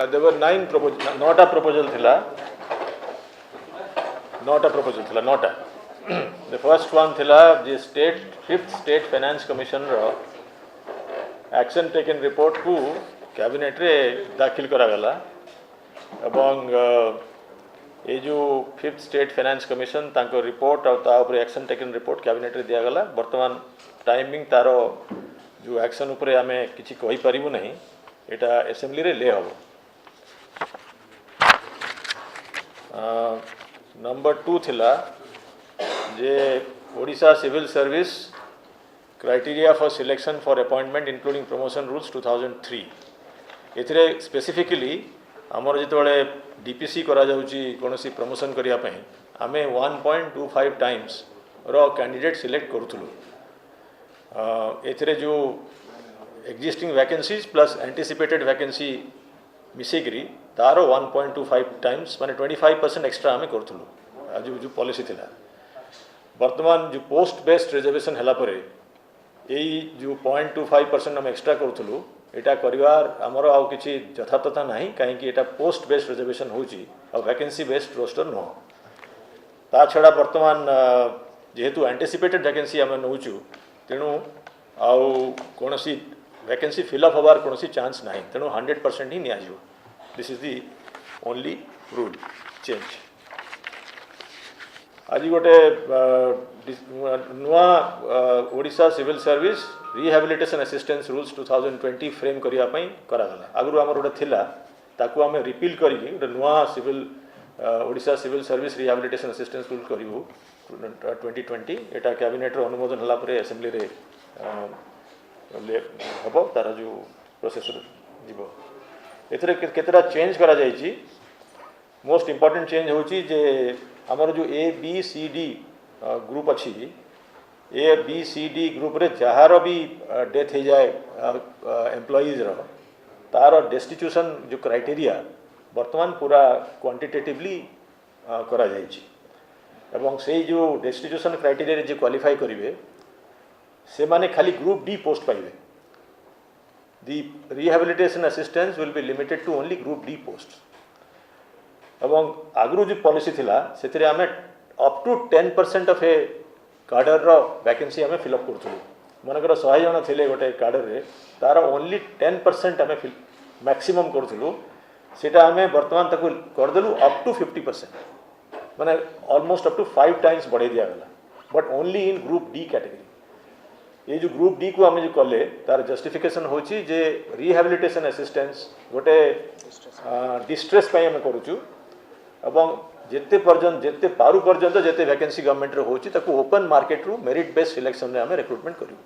there were 9 proposal, नौटा proposal थिला, नौटा the first one थिला जे fifth state finance commission रो action taken report को cabinet रे दाखिल करा गला एवं ये जो फिफ्थ स्टेट फाइनेंस कमिशन तांको रिपोर्ट और ता ऊपर एक्शन टेकन रिपोर्ट कैबिनेट रे दिया गला वर्तमान टाइमिंग तारो जो एक्शन ऊपर आमे किछि कहि परिबु नहीं एटा असेंबली रे ले हबो। नंबर 2 थिला जे Odisha civil service criteria for selection for appointment including promotion rules 2003 एथिरे स्पेसिफिकली आमर जिते डीपीसी करा जाउची कोनोसी प्रमोशन करिया पई आमे 1.25 टाइम्स रो कैंडिडेट सिलेक्ट करूथुलु। एथिरे जो existing vacancies plus anticipated vacancy मिसेकरी तारो 1.25 टाइम्स माने 25% एक्स्ट्रा आमे करूथुलु जो पॉलिसी थिला। वर्तमान जो पोस्ट बेस्ड रिजर्वेशन हला परे एई जो 0.25% हम एक्स्ट्रा करूथुलु एटा करिवार हमर आउ किछि यथार्थता नाही काहे कि एटा पोस्ट बेस्ड रिजर्वेशन होची और वैकेंसी बेस्ड रोस्टर न ता छडा वर्तमान जेहेतु एंटीसिपेटेड वैकेंसी हम नउचु तेनु आउ कोनोसी वैकेंसी फिलअप होबार कोनोसी चांस नाही तेनु 100% ही नियाजो। This is the only rule change. आज गोटे नुआ Odisha civil service rehabilitation assistance rules 2020 frame करिया पई करागला। आगु आमर गोटे थिला ताकू आमे रिपील करिके गोटे नुआ civil Odisha civil service rehabilitation assistance rule करिवु 2020 एटा कैबिनेट रो अनुमोदन हला परे असेंबली रे हबो तार जो प्रोसेस जीवो। एथरे केतरा चेंज करा जायछि। मोस्ट इंपोर्टेंट चेंज होछि जे आमर जो A B C D group अच्छी A B C D group रे जहार भी डेथ हो जाए एम्प्लॉइज तार डेस्टिट्यूशन जो क्राइटेरिया वर्तमान पूरा क्वांटिटेटिवली करा जायछि एवं से जो डेस्टिट्यूशन क्राइटेरिया जे क्वालिफाई करेंगे से माने खाली ग्रुप डी पोस्ट पाइबे। The rehabilitation assistance will be limited to only group D post एवं आगु जो पॉलिसी थिला सेथिरे आमे अप टू 10% ऑफ ए कार्डर रो वैकेंसी आमे फिलअप करथुलु। मनकर 100 जन थिले गोटे कार्डर रे तार ओनली 10% आमे मैक्सिमम करथुलु सेटा आमे वर्तमान तक कर देलु अप टू 50% माने ऑलमोस्ट अप टू 5 टाइम्स बढ़े दिया गला but only in group D category. ये जो ग्रुप डी को आमे जो कले तार जस्टिफिकेशन होची जे रिहैबिलिटेशन असिस्टेंस गोटे डिस्ट्रेस पई आमे करूछु एवं जेते पर्यंत जेते पारु पर्यंत जेते वैकेंसी गवर्नमेंट रे होची ताको ओपन मार्केट रु मेरिट बेस्ड सिलेक्शन रे आमे रिक्रूटमेंट करू।